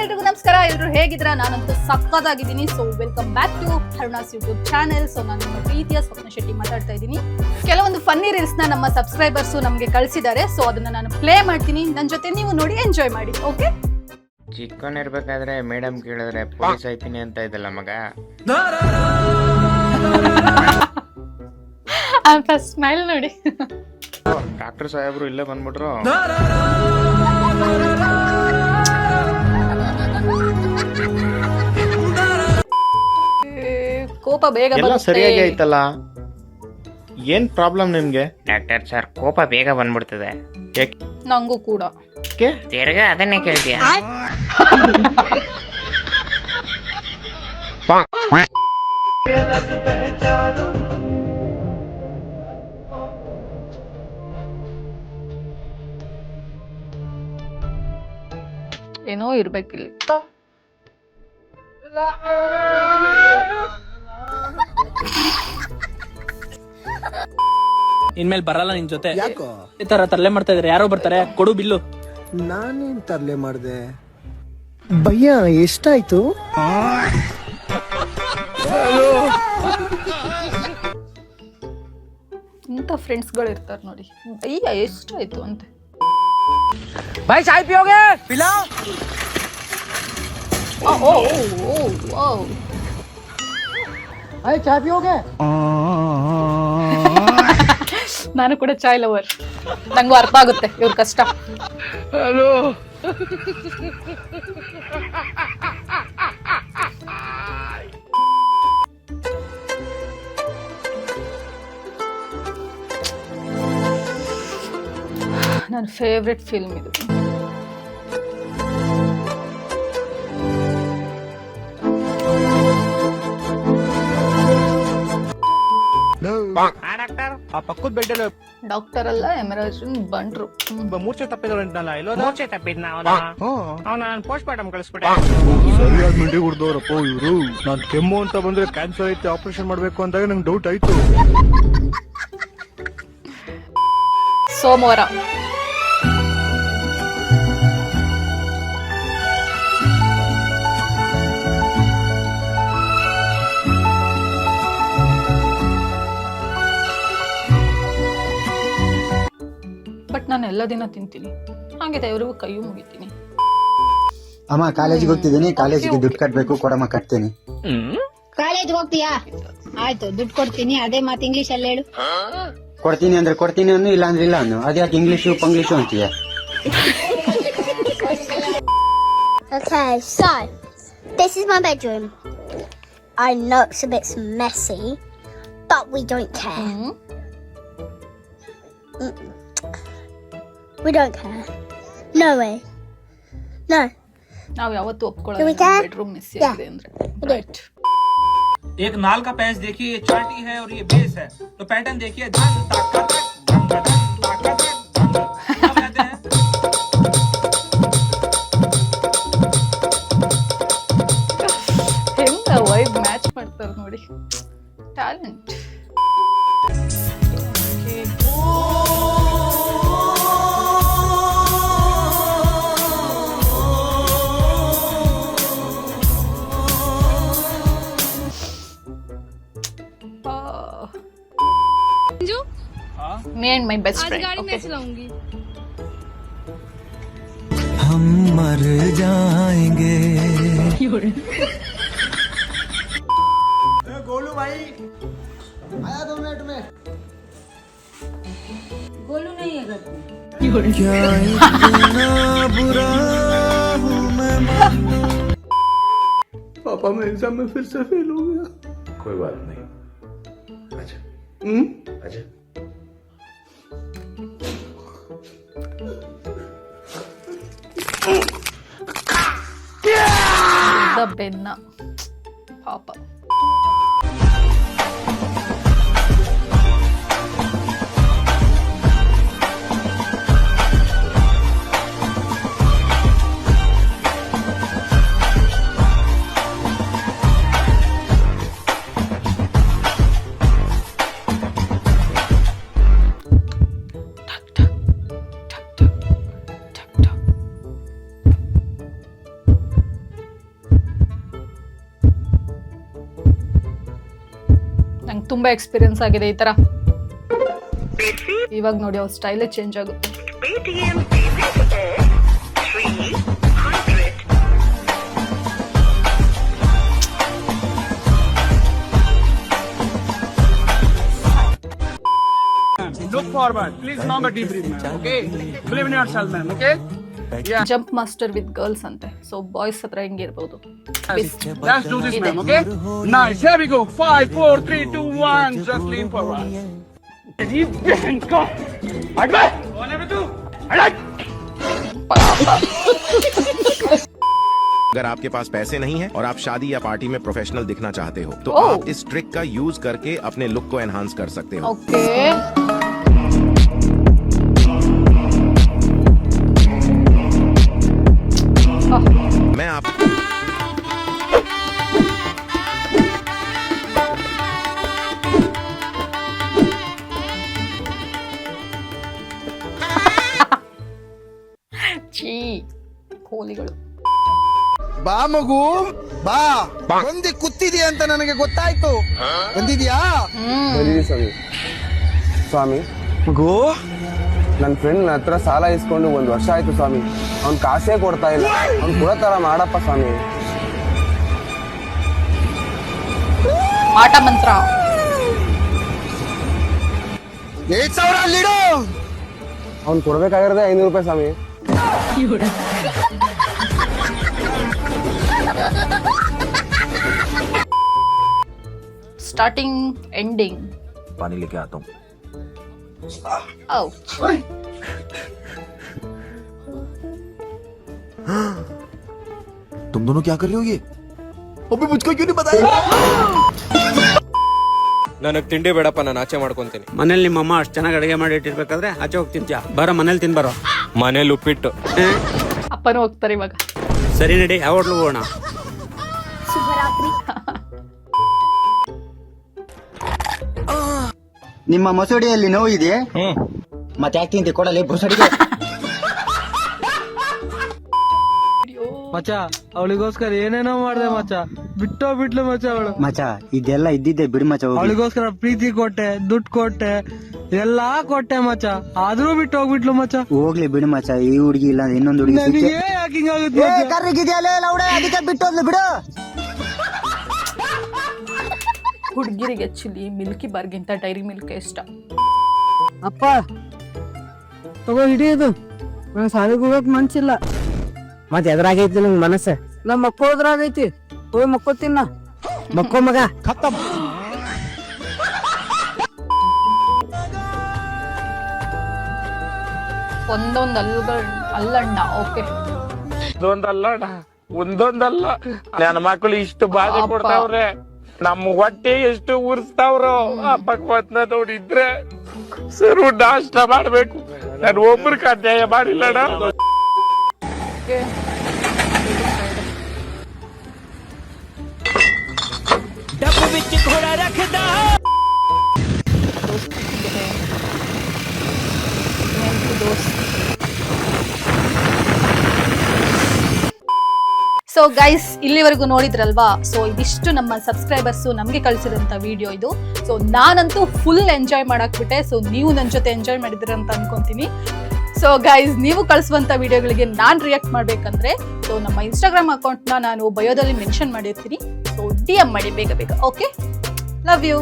ಎಲ್ರಿಗೂ ನಮಸ್ಕಾರ. ಎಲ್ಲರೂ ಹೇಗಿದ್ದೀರಾ? ನಾನಂತೂ ಸಕ್ಕತ್ತಾಗಿದ್ದೀನಿ. So welcome back to Aruna's YouTube channel. So ನಾನು ನಿಮ್ಮ ಪ್ರೀತಿಯ ಸ್ವಪ್ನ ಶೆಟ್ಟಿ ಮಾತಾಡ್ತಾ ಇದ್ದೀನಿ. ಕೆಲವೊಂದು ಫನ್ನಿ ರೀಲ್ಸ್ ನ ನಮ್ಮ ಸಬ್ಸ್ಕ್ರೈಬರ್ಸ್ ನಮಗೆ ಕಳಿಸಿದ್ದಾರೆ. ಸೊ ಅದನ್ನ ನಾನು ಪ್ಲೇ ಮಾಡ್ತೀನಿ, ನನ್ನ ಜೊತೆ ನೀವು ನೋಡಿ ಎಂಜಾಯ್ ಮಾಡಿ. ಓಕೆ? ಚಿಕ್ಕವನಿರ್ಬೇಕಾದ್ರೆ ಮೇಡಮ್ ಕೇಳಿದ್ರೆ ಪೊಲೀಸ್ ಆಯ್ತೀನಿ ಅಂತ ಇದಲ್ಲ ಮಗ. ಫಸ್ಟ್ ಸ್ಮೈಲ್ ನೋಡಿ. ಡಾಕ್ಟರ್ ಸಾಹೇಬ್ರು ಇಲ್ಲೇ ಬಂದ್ಬಿಟ್ರು. ಕೋಪ ಬೇಗ ಎಲ್ಲ ಸರಿಯಾಗಿ ಆಯ್ತಲ್ಲ, ಏನ್ ಪ್ರಾಬ್ಲಮ್ ನಿಮ್ಗೆ? ಡಾಕ್ಟರ್ ಸರ್, ಕೋಪ ಬೇಗ ಬಂದ್ಬಿಡ್ತದೆ. ನಂಗೂ ಕೂಡ. ತಿರ್ಗ ಅದನ್ನೇ ಕೇಳ್ತೀಯ? ಏನೋ ಇರ್ಬೇಕಿಲ್ಲ. ಇನ್ಮೇಲೆ ಬರಲ್ಲ ನಿನ್ ಜೊತೆ. ಯಾಕೋ ಈ ತರ ತರಲೆ ಮಾಡ್ತಾ ಇದಾರೆ? ಯಾರೋ ಬರ್ತಾರೆ, ಕೊಡು ಬಿಲ್ಲು. ನಾನೇನ್ ತರಲೆ ಮಾಡ್ದೆ? ಭಯ್ಯ ಎಷ್ಟಾಯ್ತು? ಇಂಥ ಫ್ರೆಂಡ್ಸ್ಗಳು ಇರ್ತಾರೆ ನೋಡಿ. ಅಯ್ಯ ಎಷ್ಟಾಯ್ತು ಅಂತ. ಭಾಯ್ ಚಾಯ್ ಪಿಯೋಗೆ? ಪಿಲಾ. ಅಯ್ಯ ಚಾಯ್ ಪಿಯೋಗೆ? ನಾನು ಕೂಡ ಚಾಯ್ ಲವರ್. ನಂಗೂ ಅರ್ಥ ಆಗುತ್ತೆ ಇವ್ರ ಕಷ್ಟ. ಹಲೋ. ನನ್ನ ಫೇವ್ರೆಟ್ ಫಿಲ್ಮ್ ಇದು. ಆ ಪಕ್ಕದ ಬೆಡ್ ಡಾಕ್ಟರ್ ಅಲ್ಲ, ಎಮರ್ಜೆನ್ಸಿ ಬಂಟ್ರು. ಮೂರ್ಛೆ ತಪ್ಪಿದ್ರಲ್ಲ? ಎಲ್ಲೋ ಮೂರ್ಛೆ ತಪ್ಪಿದ್ನ ಅವನ ಪೋಸ್ಟ್ ಮಾರ್ಟಮ್ ಕಳಿಸ್ಬಿಟ್ಟೆ. ಸರಿಯಾದ ಮಿಂಡಿ ಕುಡ್ದವ್ರಪ್ಪ ಇವ್ರು. ನಾನ್ ಕೆಮ್ಮು ಅಂತ ಬಂದ್ರೆ ಕ್ಯಾನ್ಸರ್ ಐತೆ, ಆಪರೇಷನ್ ಮಾಡ್ಬೇಕು ಅಂದಾಗ ನಂಗೆ ಡೌಟ್ ಆಯ್ತು. ಸೋಮವಾರ ಬಟ್ ನಾನು ಎಲ್ಲ ದಿನ ತಿಂತೀನಿ. ಹಾಗೆ ದೇವರಿಗೂ ಕೈಯೂ ಮುಗಿತೀನಿ. ಅಮ್ಮ ಕಾಲೇಜಿಗೆ ಹೋಗ್ತಿದ್ದೀನಿ, ಕಾಲೇಜಿಗೆ ದುಡ್ಡು ಕಟ್ಬೇಕು, ಕೊಡಮ್ಮ ಕಟ್ತೀನಿ. ಕಾಲೇಜ್ ಹೋಗ್ತೀಯಾ? ಆಯ್ತು, ದುಡ್ಡು ಕೊಡ್ತೀನಿ. ಅದೇ ಮಾತು ಇಂಗ್ಲಿಷ್ ಅಲ್ಲಿ ಹೇಳು. ಕೊಡ್ತೀನಿ ಅಂದ್ರೆ ಕೊಡ್ತೀನಿ ಅನ್ನು, ಇಲ್ಲ ಅಂದ್ರೆ ಇಲ್ಲ ಅನ್ನು. ಅದ್ಯಾಕೆ ಇಂಗ್ಲಿಷು ಪಂಗ್ಲಿಷು ಅಂತೀಯ? Okay, so this is my bedroom. I know it's a bit messy, but we don't care. We don't care. No way. No. ನಾವು ಯಾವತ್ತೂ ಒಪ್ಕೊಳ್ಳೋದು ಬೆಡ್ರೂಮ್ ಮೆಸ್ಸಿ ಆಗಿದೆ ಅಂದ್ರೆ. ರೈಟ್. एक नाल का पैच देखिए, ये चाटी है और ये बेस है, तो पैटर्न देखिए। धन ताकत धन धन ताकत धन सब कहते हैं। ಹೆಂಗ ವೈಬ್ ಮ್ಯಾಚ್ ಮಾಡ್ತಾರೆ ನೋಡಿ. Talent. Me and my best friend. गाड़ी में चलाऊंगी. हम मर जाएंगे. गोलू भाई आया 2 मिनट में. गोलू नहीं है घर पे. क्या इतना बुरा हूँ मैं? पापा मैं एग्जाम में फिर से फेल हो गया. कोई बात नहीं. अच्छा. अच्छा. ಬೆನ್ನ ಪಾಪ. ತುಂಬಾ ಎಕ್ಸ್ಪೀರಿಯನ್ಸ್ ಆಗಿದೆ ಈ ತರ. ಇವಾಗ ನೋಡಿ ಅವ್ರ ಸ್ಟೈಲೇ ಚೇಂಜ್ ಆಗುತ್ತೆ. Look forward. Please not a deep breath, man. Okay? Believe in yourself, man. Okay? Jump master with girls ಅಂತೆ. ಸೊ ಬಾಯ್ಸ್ ಹತ್ರ ಹೆಂಗಿರ್ಬೋದು. Let's do this, man. Okay? Nice. Here we go. 5, 4, 3, 2, 1. Just lean forward. Deep breath. Go. Advance. 1, 2. Alright. अगर आपके पास पैसे नहीं है और आप शादी या पार्टी में प्रोफेशनल दिखना चाहते हो तो ओह। आप इस ट्रिक का यूज करके अपने लुक को एनहांस कर सकते हो। ಓಕೆ. मैं आप ಚೀ ಕೋಲಿಗಳು. ಬಾ ಮಗು ಬಾ ಬಂದಿ ಕೂತಿದ್ಯಾ ಅಂತ ನನಗೆ ಗೊತ್ತಾಯ್ತು. ಬಂದಿದ್ಯಾ ಸ್ವಾಮಿ ಮಗು? ನನ್ನ ಫ್ರೆಂಡ್ ನನ್ನ ಹತ್ರ ಸಾಲ ಇಸ್ಕೊಂಡು 1 ವರ್ಷ ಆಯ್ತು ಸ್ವಾಮಿ. ಅವ್ನ್ ಕಾಸೇ ಕೊಡ್ತಾ ಇಲ್ಲ. ಅವ್ನ್ ಕೊಡೋ ತರ ಮಾಡಪ್ಪ ಸ್ವಾಮಿ. ಮಾಟ ಮಂತ್ರ. 8,000 ಅಲ್ಲಿಡು. ಅವ್ನ್ ಕೊಡ್ಬೇಕಾಗಿರೋದೇ 500 ರೂಪಾಯಿ ಸ್ವಾಮಿ. Starting ending. पानी लेके आता हूँ। तुम दोनों क्या कर रहे हो ये? अबे मुझको क्यों नहीं बताया? ನನಗೆ ತಿಂಡಿ ಬೇಡಪ್ಪ, ನಾನು ಆಚೆ ಮಾಡ್ಕೊಂತೀನಿ. ಮನೇಲಿ ನಿಮ್ಮಮ್ಮ ಅಷ್ಟು ಚೆನ್ನಾಗಿ ಅಡಿಗೆ ಮಾಡಿ ಇಟ್ಟಿರ್ಬೇಕಾದ್ರೆ ಆಚೆ ಹೋಗಿ ತಿಂತ್ಯಾ? ಬರೋ ಮನೇಲಿ ತಿನ್ಬಾರೋ. ಮನೇಲಿ ಉಪ್ಪಿಟ್ಟು. ಅಪ್ಪನೂ ಹೋಗ್ತಾರೆ ಇವಾಗ. ಸರಿ ನಡಿ, ಯಾವ ಹೋಟ್ಲು ಹೋಗೋಣ? ನಿಮ್ಮ ಮಸೂಡಿಯಲ್ಲಿ ನೋವು ಇದೆ? ಮತ್ತೆ ಯಾಕೆ ತಿಂತಿ ಕೊಡಲಿ ಬುಸಡಿಗೆ? ಮಚ್ಚ ಅವಳಿಗೋಸ್ಕರ ಏನೇನೋ ಮಾಡ್ದೆ ಮಚ್ಚ. ಬಿಟ್ಲು ಮಚ್ಚ ಅವಳು. ಮಚ ಇದೆಲ್ಲ ಇದ್ದಿದ್ದೆ ಬಿಡು ಮಚ. ಅವಳಿಗೋಸ್ಕರ ಪ್ರೀತಿ ಕೊಟ್ಟೆ, ದುಡ್ಡು ಕೊಟ್ಟೆ, ಎಲ್ಲಾ ಕೊಟ್ಟೆ ಮಚ್ಚ. ಆದ್ರೂ ಬಿಟ್ಟು ಹೋಗ್ಬಿಟ್ಲು ಮಚ್ಚ. ಹೋಗ್ಲಿ ಬಿಡು ಮಚ. ಈ ಹುಡುಗಿ ಇಲ್ಲ ಇನ್ನೊಂದು ಹುಡುಗಿ ನನಗೆ ಯಾಕೆ ಹಿಂಗಾಗುತ್ತೆ ಮಚ್ಚ? ಅದಕ್ಕೆ ಬಿಟ್ಟೋದ್ಲು ಬಿಡು. ಹುಡುಗಿರಿಗೆ ಆಕ್ಚುಲಿ ಮಿಲ್ಕಿ ಬಾರ್ಗಿಂತ ಡೈರಿ ಮಿಲ್ಕ್ ಇಷ್ಟ. ಅಪ್ಪ ತಗೋ ಹಿಡಿಯೋದು. ನಂಗೆ ಸಾಲಿಗೆ ಹೋಗಕ್ ಮನ್ಸಿಲ್ಲ. ಮತ್ತೆ ಎದ್ರಾಗೈತಿ ನಂಗೆ ಮನಸ್ಸು? ನಮ್ಮ ಮಕ್ಕಳದ್ರಾಗೈತಿ. ಹೋಗಿ ಮಕ್ಕೋತೀನ. ಮಕ್ಕೋ ಮಗ. ಖತ್ತಮ್. ಒಂದೊಂದು ಅಲ್ಲಣ್ಣ. ಓಕೆ, ಒಂದೊಂದಲ್ಲ ನನ್ನ ಮಕ್ಕಳು ಇಷ್ಟು ಬಾಧೆ ಕೊಡ್ತಾವ್ರೆ. ನಮ್ಮ ಹೊಟ್ಟೆ ಎಷ್ಟು ಉರ್ಸ್ತಾವ್ರೋ ಆ ಭಗವತ್ನ ನೋಡಿದ್ರೆ ಸರು ನಾಷ್ಟ ಮಾಡ್ಬೇಕು. ನಾನು ಒಬ್ರಿಗೆ ಅನ್ಯಾಯ ಮಾಡಿಲ್ಲಣ್ಣ. ಡಬ್ಬು ಬಿಚ್ಚಿ ಘೋಡ ರಖದ ಸೊ ಗೈಸ್, ಇಲ್ಲಿವರೆಗೂ ನೋಡಿದ್ರಲ್ವಾ? ಸೊ ಇದಿಷ್ಟು ನಮ್ಮ ಸಬ್ಸ್ಕ್ರೈಬರ್ಸ್ ನಮ್ಗೆ ಕಳಿಸಿದಂತ ವಿಡಿಯೋ ಇದು. ಸೊ ನಾನಂತೂ ಫುಲ್ ಎಂಜಾಯ್ ಮಾಡಾಕ್ಬಿಟ್ಟೆ. ಸೊ ನೀವು ನನ್ನ ಜೊತೆ ಎಂಜಾಯ್ ಮಾಡಿದಿರ ಅಂತ ಅನ್ಕೊಂತೀನಿ. ಸೊ ಗೈಸ್, ನೀವು ಕಳಿಸುವಂತ ವಿಡಿಯೋಗಳಿಗೆ ನಾನ್ ರಿಯಾಕ್ಟ್ ಮಾಡ್ಬೇಕಂದ್ರೆ ಸೊ ನಮ್ಮ ಇನ್ಸ್ಟಾಗ್ರಾಮ್ ಅಕೌಂಟ್ ನ ನಾನು ಬಯೋದಲ್ಲಿ ಮೆನ್ಷನ್ ಮಾಡಿರ್ತೀನಿ. ಸೊ DM ಮಾಡಿ ಬೇಗ ಬೇಗ. Okay, love you.